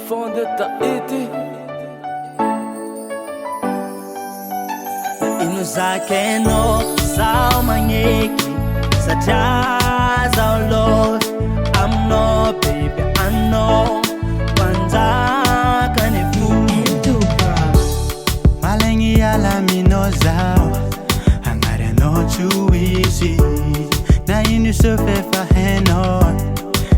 enfant de Tahiti. Inuzakeno sao manyeki sajaza Lord. I'm no baby, I know kwanza kanefu malengi ala minozao angare no too easy na inu se fait faheno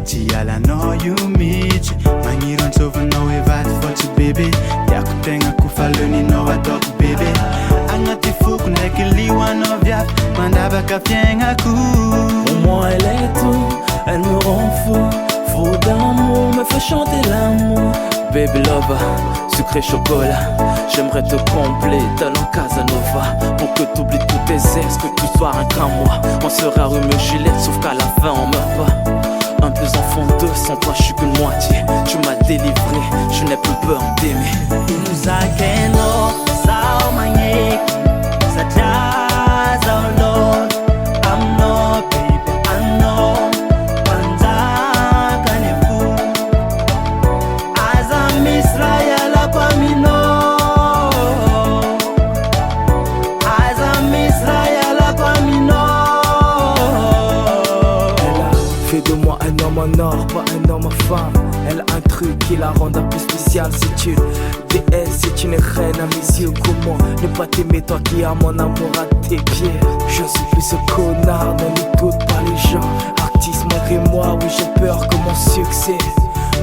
ti ala no you meet mangiron so no evat for to baby yakutenga kufaloni no adok baby angati fuku nekili one of ya mandaba kafienga ku. Pour moi elle est tout, elle me rend fou. Fou d'amour, me fait chanter l'amour. Baby lover, sucré chocolat. J'aimerais te combler, talent Casanova. Pour que t'oublies tous tes ex, que tu sois un qu'un moi. On sera Romeo Juliette, sauf qu'à la fin on meurt pas. Un plus enfant deux, sans toi je suis qu'une moitié. Tu m'as délivré, je n'ai plus peur d'aimer. Inuzakeno sao manyeki sajaza Lord. I'm no baby, I know kwanza kanefu azam Israel kwa mino azam Israel kwa mino. Elle a fait de moi un homme en or, pas un homme en femme. Elle a un truc qui la rend un peu spéciale. C'est une déesse, c'est une reine à mes yeux. Comment ne pas t'aimer, toi qui as mon amour à tes pieds? Je suis plus ce connard, non n'écoute pas les gens. Artiste malgré moi, oui j'ai peur que mon succès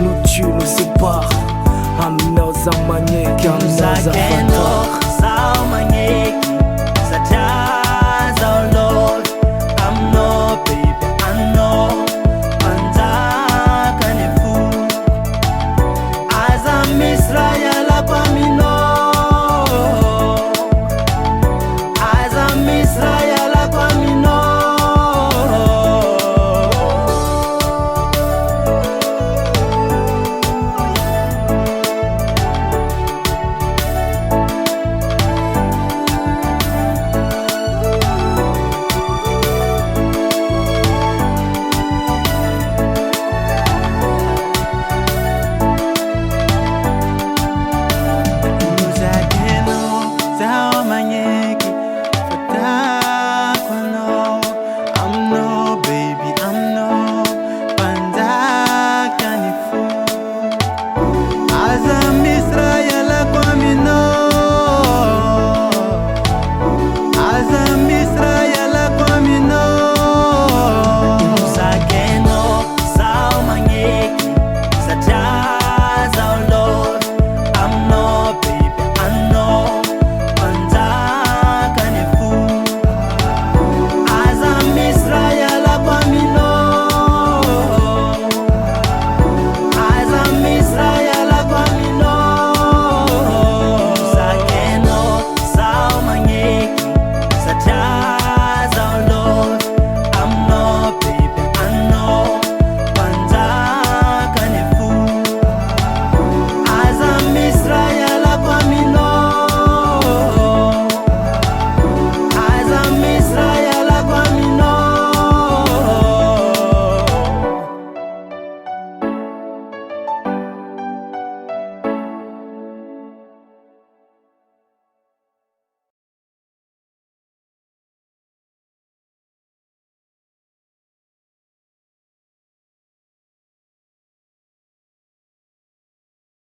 nous tue, nous sépare. Amina Zamaniek, Amina Inuzakeno Zafata. sao manyeki